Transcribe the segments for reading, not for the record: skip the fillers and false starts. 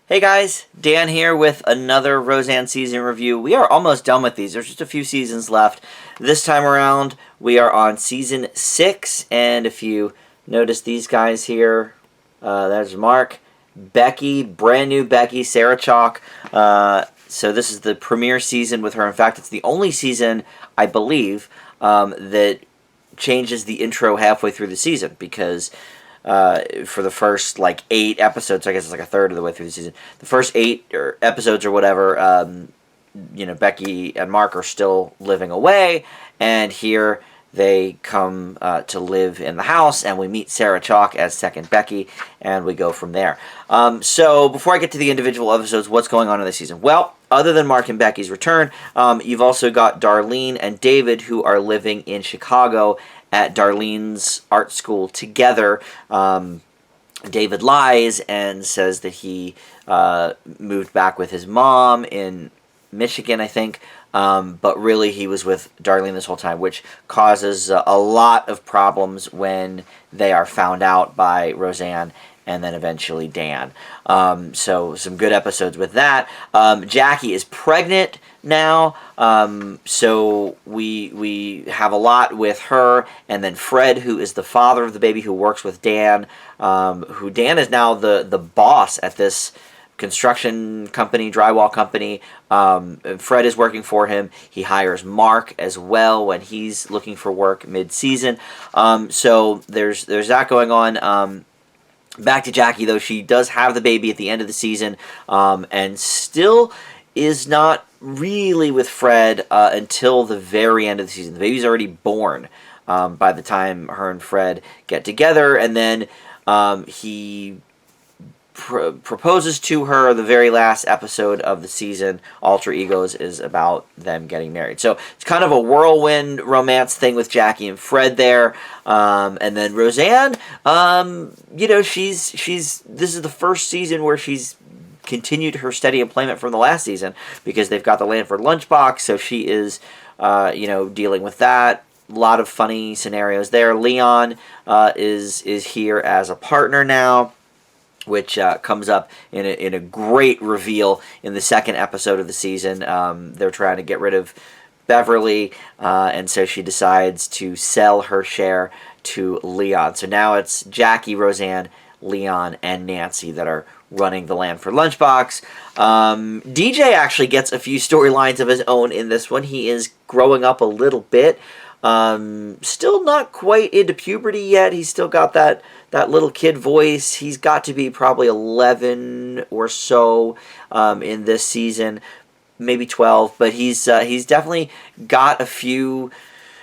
Hey guys, Dan here with another Roseanne season review. We are almost done with these. There's just a few seasons left. This time around, we are on season 6, and if you notice these guys here, there's Mark, Becky, brand new Becky, Sarah Chalk. So this is the premiere season with her. In fact, it's the only season, I believe, that changes the intro halfway through the season because for the first 8 episodes, I guess it's like a third of the way through the season. The first 8 episodes or whatever, Becky and Mark are still living away, and here they come to live in the house, and we meet Sarah Chalk as second Becky, and we go from there. So before I get to the individual episodes, what's going on in this season? Well, other than Mark and Becky's return, you've also got Darlene and David, who are living in Chicago at Darlene's art school together. David lies and says that he moved back with his mom in Michigan, I think, but really he was with Darlene this whole time, which causes a lot of problems when they are found out by Roseanne and then eventually Dan. So some good episodes with that. Jackie is pregnant now, so we have a lot with her, and then Fred, who is the father of the baby, who works with Dan, who Dan is now the boss at this construction company, drywall company. Fred is working for him. He hires Mark as well when he's looking for work mid-season. So there's that going on. Back to Jackie, though, she does have the baby at the end of the season, and still is not really with Fred until the very end of the season. The baby's already born by the time her and Fred get together, and then he proposes to her. The very last episode of the season, Alter Egos, is about them getting married. So it's kind of a whirlwind romance thing with Jackie and Fred there. And then Roseanne, she's this is the first season where she's continued her steady employment from the last season because they've got the Lanford lunchbox, so she is dealing with that. A lot of funny scenarios there. Leon is here as a partner now, which comes up in a great reveal in the second episode of the season. They're trying to get rid of Beverly, and so she decides to sell her share to Leon. So now it's Jackie, Roseanne, Leon, and Nancy that are running the Lanford lunchbox. DJ actually gets a few storylines of his own in this one. He is growing up a little bit. Still not quite into puberty yet. He's still got that little kid voice. He's got to be probably 11 or so in this season, maybe 12. But he's definitely got a few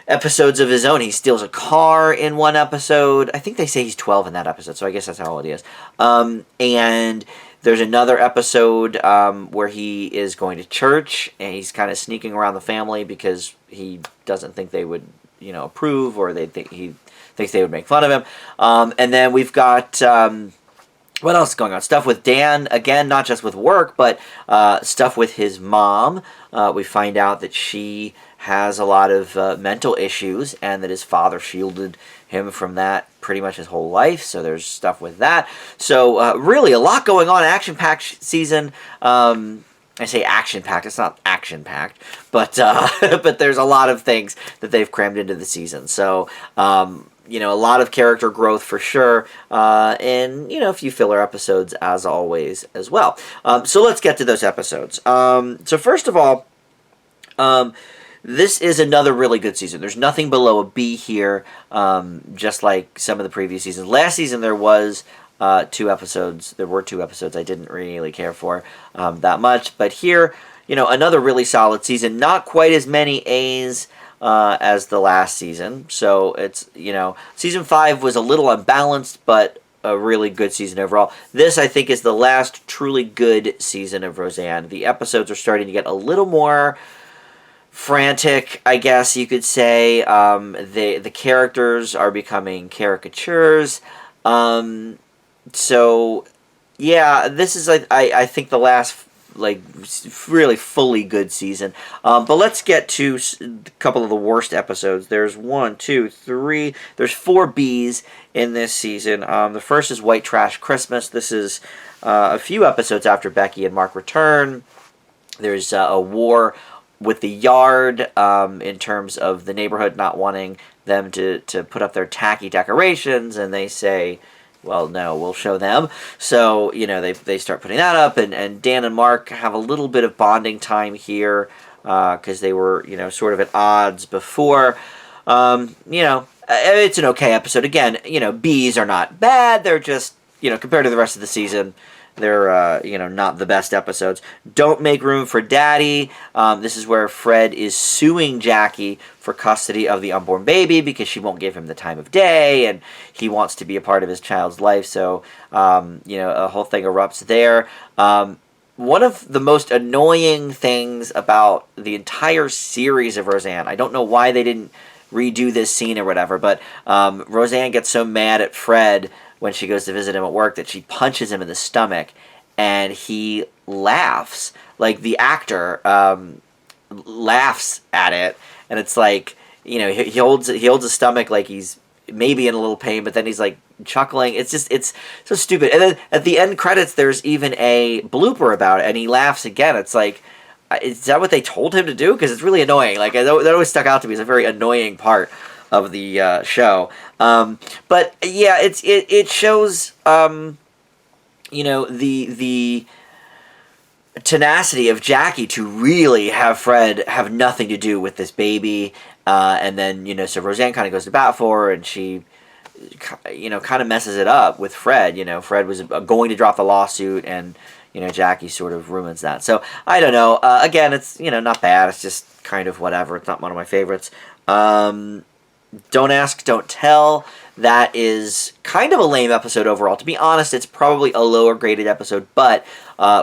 episodes of his own. He steals a car in one episode. I think they say he's 12 in that episode, so I guess that's how old he is. And there's another episode where he is going to church, and he's kind of sneaking around the family because he doesn't think they would, approve, or he thinks they would make fun of him. And then we've got what else is going on? Stuff with Dan, again, not just with work, but stuff with his mom. We find out that she has a lot of mental issues, and that his father shielded him from that pretty much his whole life. So there's stuff with that. So really a lot going on. Action-packed season. I say action-packed. It's not action-packed, but but there's a lot of things that they've crammed into the season. So a lot of character growth for sure, and a few filler episodes as always as well. So let's get to those episodes. So first of all, this is another really good season. There's nothing below a B here, just like some of the previous seasons. Last season there was 2 episodes. There were 2 episodes I didn't really care for that much. But here, another really solid season. Not quite as many A's as the last season. So it's, season 5 was a little unbalanced, but a really good season overall. This, I think, is the last truly good season of Roseanne. The episodes are starting to get a little more frantic, I guess you could say. The characters are becoming caricatures. So, yeah, this is, I think, the last really fully good season. But let's get to a couple of the worst episodes. There's 1, 2, 3. There's 4 B's in this season. The first is White Trash Christmas. This is a few episodes after Becky and Mark return. There's a war with the yard in terms of the neighborhood not wanting them to put up their tacky decorations, and they say, well, no, we'll show them. So, they start putting that up, and Dan and Mark have a little bit of bonding time here because they were, sort of at odds before. It's an okay episode. Again, B's are not bad. They're just, compared to the rest of the season, they're, not the best episodes. Don't Make Room for Daddy. This is where Fred is suing Jackie for custody of the unborn baby because she won't give him the time of day, and he wants to be a part of his child's life. So, a whole thing erupts there. One of the most annoying things about the entire series of Roseanne, I don't know why they didn't redo this scene or whatever, but Roseanne gets so mad at Fred when she goes to visit him at work that she punches him in the stomach, and he laughs. Like, the actor laughs at it, and it's like, he holds his stomach like he's maybe in a little pain, but then he's like chuckling. It's so stupid. And then at the end credits, there's even a blooper about it, and he laughs again. It's like, is that what they told him to do? Because it's really annoying. Like, that always stuck out to me as a very annoying part of the show. But yeah, it shows the tenacity of Jackie to really have Fred have nothing to do with this baby, and then so Roseanne kind of goes to bat for her, and she kind of messes it up with Fred. Fred was going to drop the lawsuit, and Jackie sort of ruins that. So I don't know. Again, it's not bad. It's just kind of whatever. It's not one of my favorites. Don't Ask, Don't Tell. That is kind of a lame episode overall. To be honest, it's probably a lower graded episode, but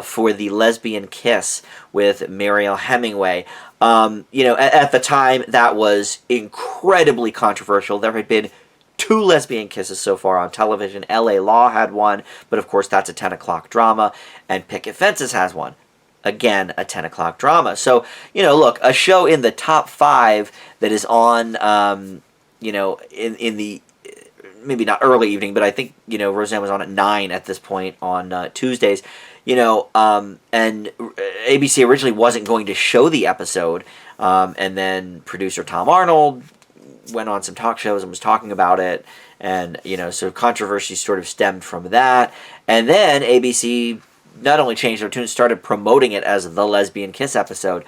for the lesbian kiss with Mariel Hemingway, at the time, that was incredibly controversial. There had been 2 lesbian kisses so far on television. L.A. Law had one, but of course that's a 10 o'clock drama, and Picket Fences has one. Again, a 10 o'clock drama. So, look, a show in the top 5 that is on, in the, maybe not early evening, but I think, Roseanne was on at 9 at this point on Tuesdays, and ABC originally wasn't going to show the episode, and then producer Tom Arnold went on some talk shows and was talking about it, and, so controversy sort of stemmed from that, and then ABC not only changed their tune, started promoting it as the lesbian kiss episode,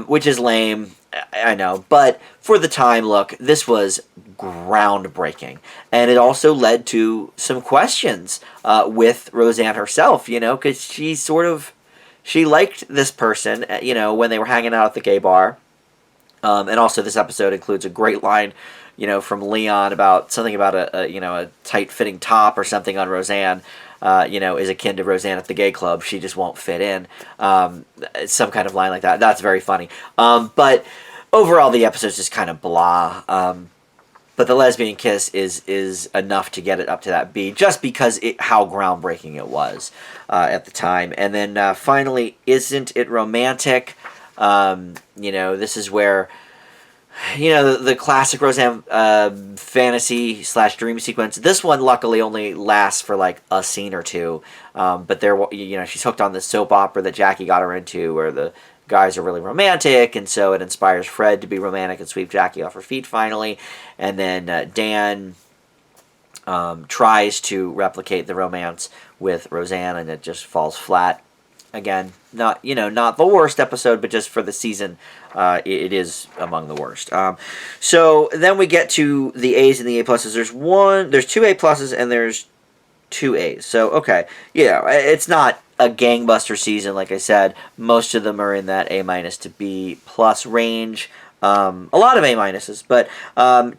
which is lame, I know, but for the time, look, this was groundbreaking, and it also led to some questions with Roseanne herself, because she liked this person, when they were hanging out at the gay bar, and also this episode includes a great line, from Leon about something about a tight-fitting top or something on Roseanne, is akin to Roseanne at the gay club. She just won't fit in. Some kind of line like that. That's very funny. But overall, the episode's just kind of blah. But the lesbian kiss is enough to get it up to that B, just because how groundbreaking it was at the time. And then finally, Isn't It Romantic? This is where the classic Roseanne fantasy / dream sequence. This one luckily only lasts for like a scene or two, but she's hooked on this soap opera that Jackie got her into, where the guys are really romantic, and so it inspires Fred to be romantic and sweep Jackie off her feet finally, and then Dan tries to replicate the romance with Roseanne, and it just falls flat. Again, not the worst episode, but just for the season, it is among the worst. So then we get to the A's and the A pluses. There's 2 A pluses and there's 2 A's. So okay, it's not a gangbuster season, like I said. Most of them are in that A minus to B plus range. A lot of A minuses, but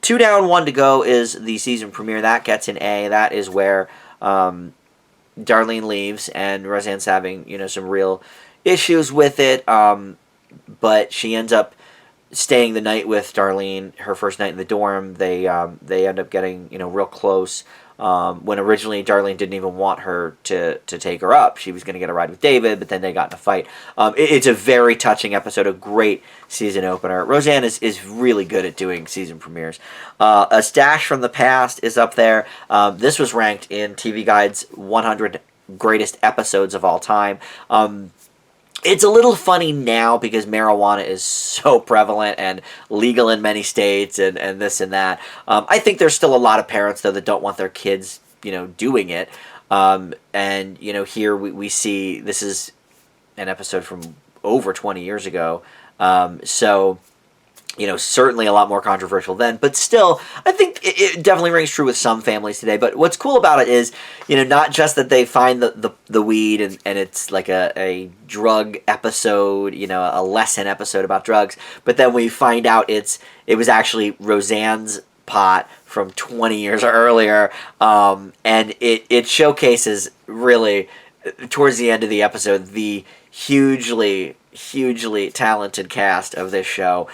2 down, 1 to go is the season premiere. That gets an A. That is where Darlene leaves, and Roseanne's having, some real issues with it, but she ends up staying the night with Darlene, her first night in the dorm. They end up getting, real close, when originally Darlene didn't even want her to take her up. She was going to get a ride with David, but then they got in a fight. It's a very touching episode, a great season opener. Roseanne is really good at doing season premieres. A Stash from the Past is up there. This was ranked in TV Guide's 100 greatest episodes of all time. It's a little funny now because marijuana is so prevalent and legal in many states and this and that. I think there's still a lot of parents, though, that don't want their kids, doing it. And, here we see this is an episode from over 20 years ago. So, certainly a lot more controversial then, but still, I think it definitely rings true with some families today. But what's cool about it is, not just that they find the weed and it's like a drug episode, a lesson episode about drugs, but then we find out it was actually Roseanne's pot from 20 years earlier, and it showcases really, towards the end of the episode, the hugely talented cast of this show,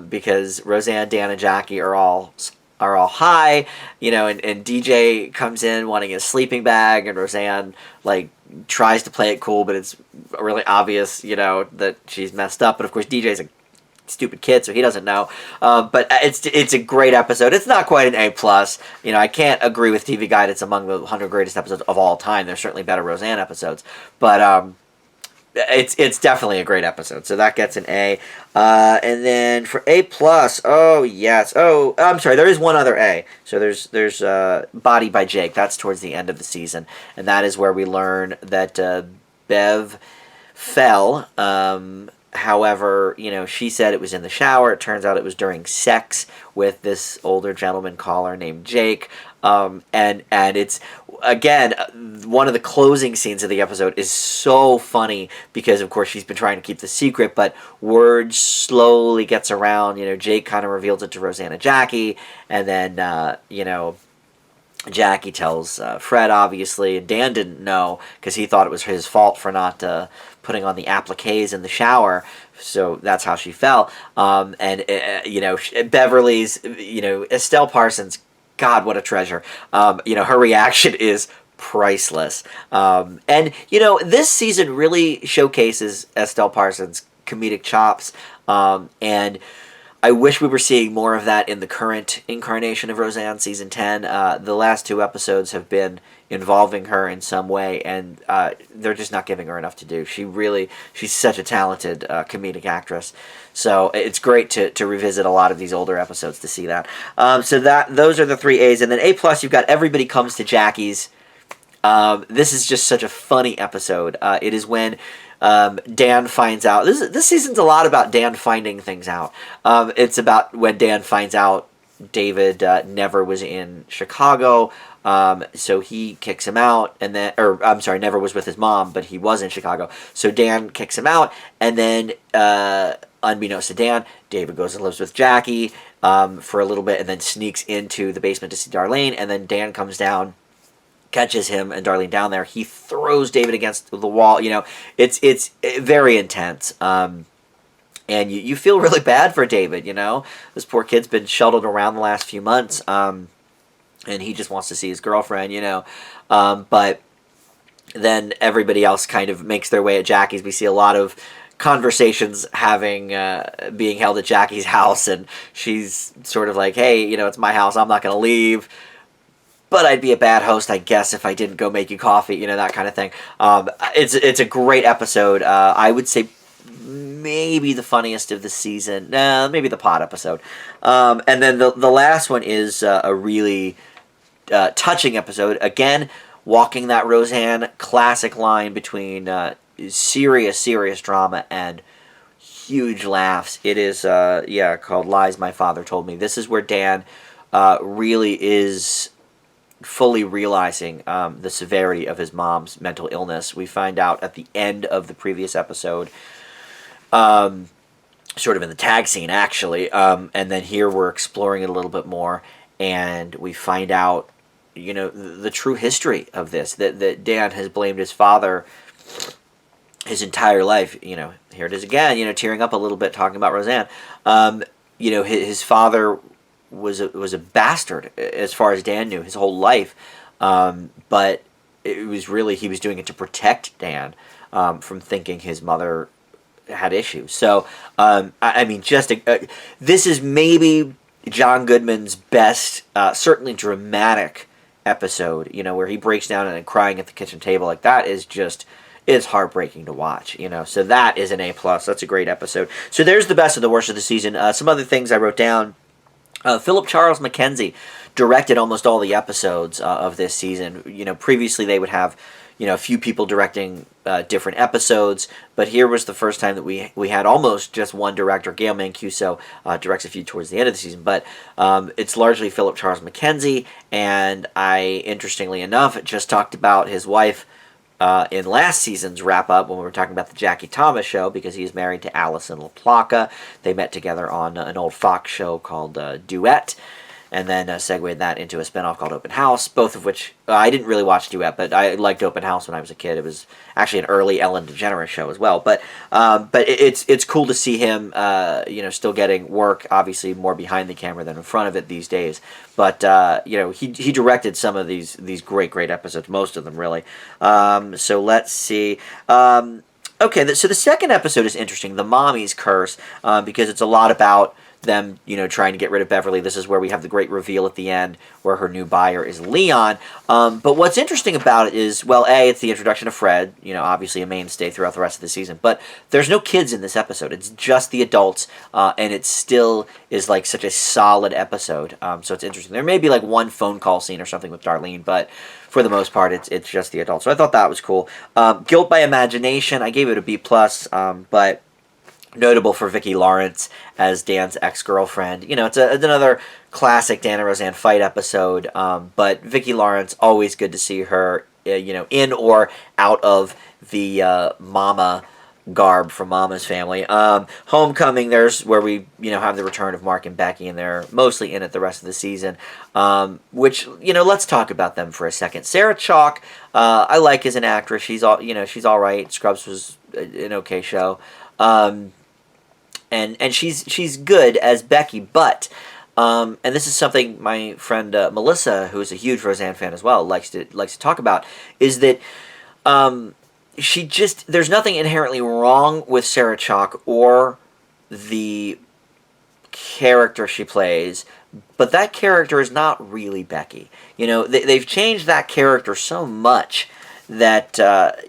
because Roseanne, Dan, and Jackie are all high, and DJ comes in wanting a sleeping bag, and Roseanne tries to play it cool, but it's really obvious, that she's messed up. But of course, DJ's a stupid kid, so he doesn't know. But it's a great episode. It's not quite an A+. I can't agree with TV Guide. It's among the 100 greatest episodes of all time. There's certainly better Roseanne episodes, but it's definitely a great episode, so that gets an A. And then for A+, oh yes, I'm sorry, there is one other A. So there's Body by Jake. That's towards the end of the season, and that is where we learn that Bev fell. However, she said it was in the shower. It turns out it was during sex with this older gentleman caller named Jake. And it's, again, one of the closing scenes of the episode is so funny because, of course, she's been trying to keep the secret, but word slowly gets around. Jake kind of reveals it to Roseanne and Jackie, and then, Jackie tells Fred, obviously, and Dan didn't know because he thought it was his fault for not putting on the appliques in the shower. So that's how she fell. Beverly's, Estelle Parsons, God, what a treasure. Her reaction is priceless. This season really showcases Estelle Parsons' comedic chops, and I wish we were seeing more of that in the current incarnation of Roseanne, season 10. The last 2 episodes have been involving her in some way, and they're just not giving her enough to do. She's such a talented comedic actress. So it's great to revisit a lot of these older episodes to see that. Those are the 3 A's. And then A+, you've got Everybody Comes to Jackie's. This is just such a funny episode. It is when Dan finds out. This season's a lot about Dan finding things out. It's about when Dan finds out David never was in Chicago, so he kicks him out, and then, never was with his mom, but he was in Chicago. So Dan kicks him out, and then, unbeknownst to Dan, David goes and lives with Jackie for a little bit, and then sneaks into the basement to see Darlene, and then Dan comes down, catches him and Darlene down there. He throws David against the wall. It's very intense. And you feel really bad for David, This poor kid's been shuttled around the last few months, and he just wants to see his girlfriend, But then everybody else kind of makes their way at Jackie's. We see a lot of conversations being held at Jackie's house, and she's sort of like, hey, it's my house. I'm not going to leave. But I'd be a bad host, I guess, if I didn't go make you coffee, that kind of thing. It's a great episode. I would say maybe the funniest of the season. Maybe the pot episode. And then the last one is a really touching episode. Again, walking that Roseanne classic line between serious drama and huge laughs. It is, called Lies My Father Told Me. This is where Dan really is fully realizing the severity of his mom's mental illness. We find out at the end of the previous episode, sort of in the tag scene, actually, and then here we're exploring it a little bit more, and we find out, the true history of this, that Dan has blamed his father his entire life. Here it is again, tearing up a little bit talking about Roseanne. His father was a bastard as far as Dan knew his whole life. But it was really, he was doing it to protect Dan from thinking his mother had issues. So, I mean, this is maybe John Goodman's best, certainly dramatic episode, where he breaks down and crying at the kitchen table. Like, that is just, it's heartbreaking to watch, So that is an A+. That's a great episode. So there's the best of the worst of the season. Some other things I wrote down. Philip Charles Mackenzie directed almost all the episodes of this season. Previously they would have, a few people directing different episodes, but here was the first time that we had almost just one director. Gail Mancuso directs a few towards the end of the season, but it's largely Philip Charles Mackenzie, and I, interestingly enough, just talked about his wife in last season's wrap-up when we were talking about the Jackie Thomas show, because he is married to Alison LaPlaca. They met together on an old Fox show called Duet, and then segued that into a spinoff called Open House, both of which, I didn't really watch Duet, but I liked Open House when I was a kid. It was actually an early Ellen DeGeneres show as well. But it's cool to see him, still getting work, obviously more behind the camera than in front of it these days. But, he directed some of these great episodes, most of them, really. So let's see. Okay, so the second episode is interesting, The Mommy's Curse, because it's a lot about them, trying to get rid of Beverly. This is where we have the great reveal at the end, where her new buyer is Leon. But what's interesting about it is, well, A, it's the introduction of Fred, obviously a mainstay throughout the rest of the season. But there's no kids in this episode. It's just the adults, and it still is like such a solid episode. So it's interesting. There may be like one phone call scene or something with Darlene, but for the most part, it's just the adults. So I thought that was cool. Guilt by Imagination, I gave it a B+, but notable for Vicki Lawrence as Dan's ex-girlfriend. It's another classic Dan and Roseanne fight episode, but Vicki Lawrence, always good to see her, in or out of the mama garb from Mama's Family. Homecoming, there's where we, have the return of Mark and Becky, and they're mostly in it the rest of the season, which, let's talk about them for a second. Sarah Chalke, I like as an actress. She's all right. Scrubs was an okay show. And she's good as Becky, but and this is something my friend Melissa, who is a huge Roseanne fan as well, likes to talk about, is that there's nothing inherently wrong with Sarah Chalke or the character she plays, but that character is not really Becky. They've changed that character so much that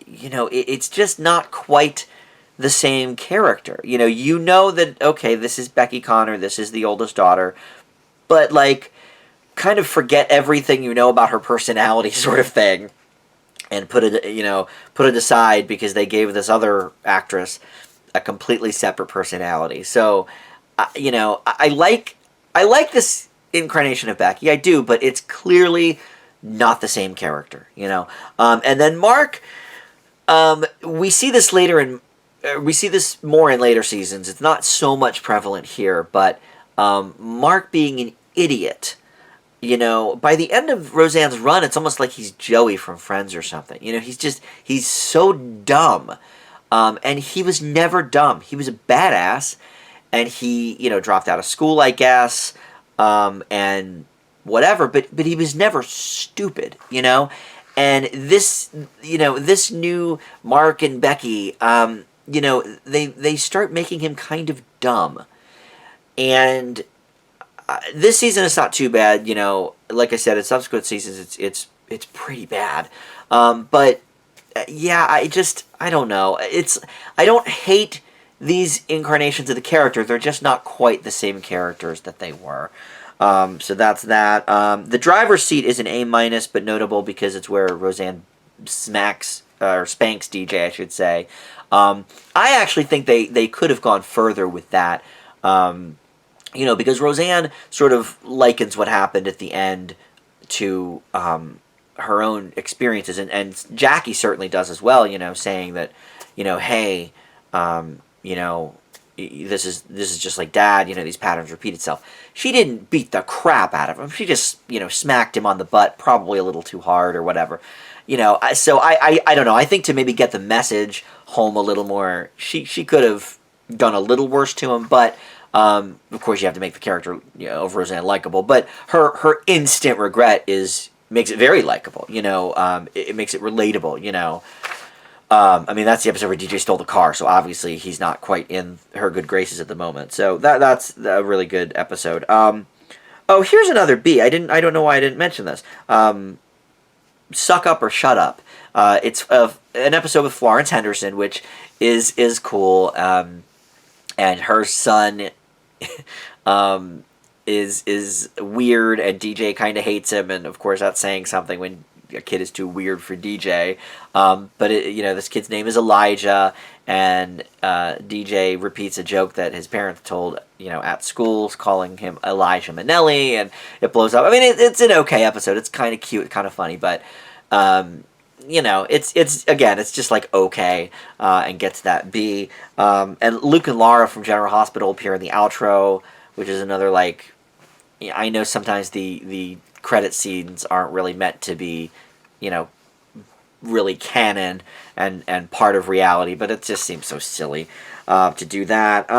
it's just not quite the same character. That, okay, this is Becky Connor, this is the oldest daughter, but kind of forget everything about her personality, sort of thing, and put it aside because they gave this other actress a completely separate personality. So I like this incarnation of Becky, I do, but it's clearly not the same character. And then Mark, we see this we see this more in later seasons. It's not so much prevalent here, but Mark being an idiot, by the end of Roseanne's run, it's almost like he's Joey from Friends or something. He's so dumb. And he was never dumb. He was a badass, and he, dropped out of school, I guess, and whatever, but he was never stupid, And this, this new Mark and Becky, they start making him kind of dumb. And this season is not too bad, like I said, in subsequent seasons it's pretty bad. But yeah, I don't know. I don't hate these incarnations of the character. They're just not quite the same characters that they were. So that's that. The driver's seat is an A-, but notable because it's where Roseanne spanks DJ, I should say. I actually think they could have gone further with that, because Roseanne sort of likens what happened at the end to her own experiences, and Jackie certainly does as well, saying that, hey, this is just like Dad, these patterns repeat itself. She didn't beat the crap out of him. She just, smacked him on the butt, probably a little too hard or whatever. So I don't know. I think to maybe get the message home a little more, she could have done a little worse to him, but of course you have to make the character of Roseanne likable. But her instant regret is makes it very likable. It makes it relatable. I mean, that's the episode where DJ stole the car, so obviously he's not quite in her good graces at the moment. So that's a really good episode. Oh, here's another B. I don't know why I didn't mention this. Suck Up or Shut Up. It's an episode with Florence Henderson, which is cool. And her son is weird, and DJ kind of hates him, and of course that's saying something when a kid is too weird for DJ. But this kid's name is Elijah, and DJ repeats a joke that his parents told at school, calling him Elijah Minnelli, and it blows up. I mean, it's an okay episode. It's kind of cute, kind of funny, but it's just like okay, and gets that B. And Luke and Laura from General Hospital appear in the outro, which is another, like, I know sometimes the credit scenes aren't really meant to be, really canon and part of reality, but it just seems so silly to do that.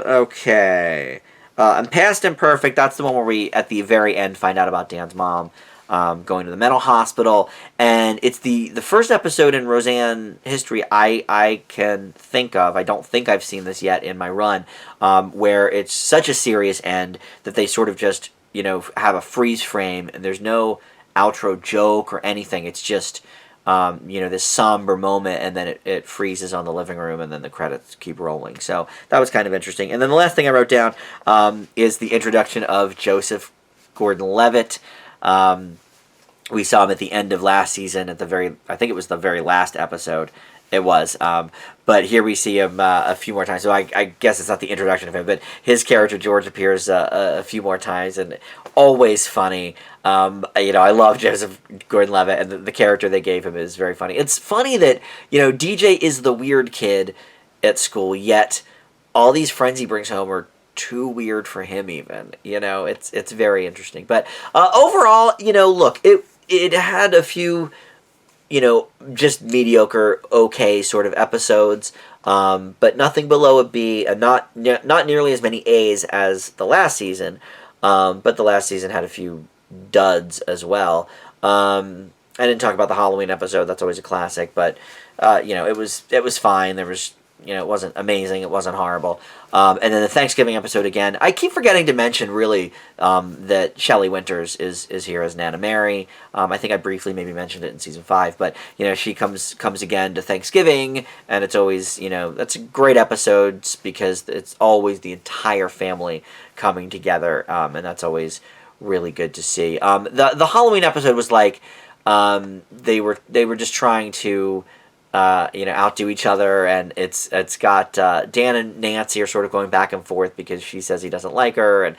Okay. And Past Imperfect, that's the one where we, at the very end, find out about Dan's mom going to the mental hospital, and it's the first episode in Roseanne history I can think of. I don't think I've seen this yet in my run, where it's such a serious end that they sort of just have a freeze frame, and there's no outro joke or anything. It's just this somber moment, and then it freezes on the living room, and then the credits keep rolling. So that was kind of interesting. And then the last thing I wrote down is the introduction of Joseph Gordon-Levitt. We saw him at the end of last season I think it was the very last episode. It was. But here we see him a few more times. So I guess it's not the introduction of him, but his character, George, appears a few more times, and always funny. I love Joseph Gordon-Levitt, and the character they gave him is very funny. It's funny that, DJ is the weird kid at school, yet all these friends he brings home are too weird for him even. It's very interesting. But overall, look, it had a few just mediocre, okay sort of episodes, but nothing below a B, and not nearly as many A's as the last season, but the last season had a few duds as well. I didn't talk about the Halloween episode. That's always a classic, but it was fine. There was it wasn't amazing. It wasn't horrible. And then the Thanksgiving episode again. I keep forgetting to mention really that Shelley Winters is here as Nana Mary. I think I briefly maybe mentioned it in season 5, but she comes again to Thanksgiving, and it's always that's great episodes because it's always the entire family coming together, and that's always really good to see. The Halloween episode was like they were just trying to outdo each other, and it's got Dan and Nancy are sort of going back and forth because she says he doesn't like her, and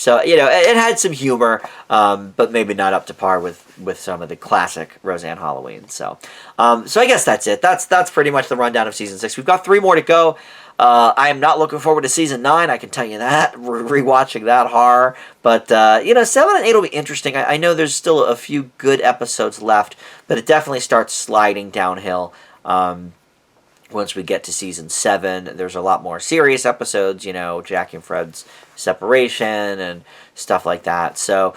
so it had some humor, but maybe not up to par with some of the classic Roseanne Halloween. So I guess that's it. That's pretty much the rundown of season 6. We've got 3 more to go. I am not looking forward to season 9. I can tell you that. Rewatching that horror, but 7 and 8 will be interesting. I know there's still a few good episodes left, but it definitely starts sliding downhill once we get to season 7. There's a lot more serious episodes. Jackie and Fred's separation and stuff like that. So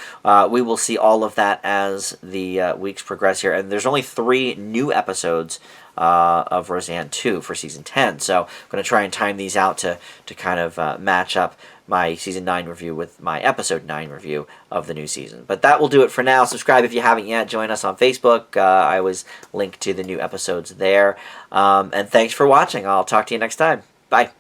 we will see all of that as the weeks progress here. And there's only 3 new episodes of Roseanne 2 for season 10. So I'm going to try and time these out to kind of match up my season 9 review with my episode 9 review of the new season. But that will do it for now. Subscribe if you haven't yet. Join us on Facebook. I always link to the new episodes there. And thanks for watching. I'll talk to you next time. Bye.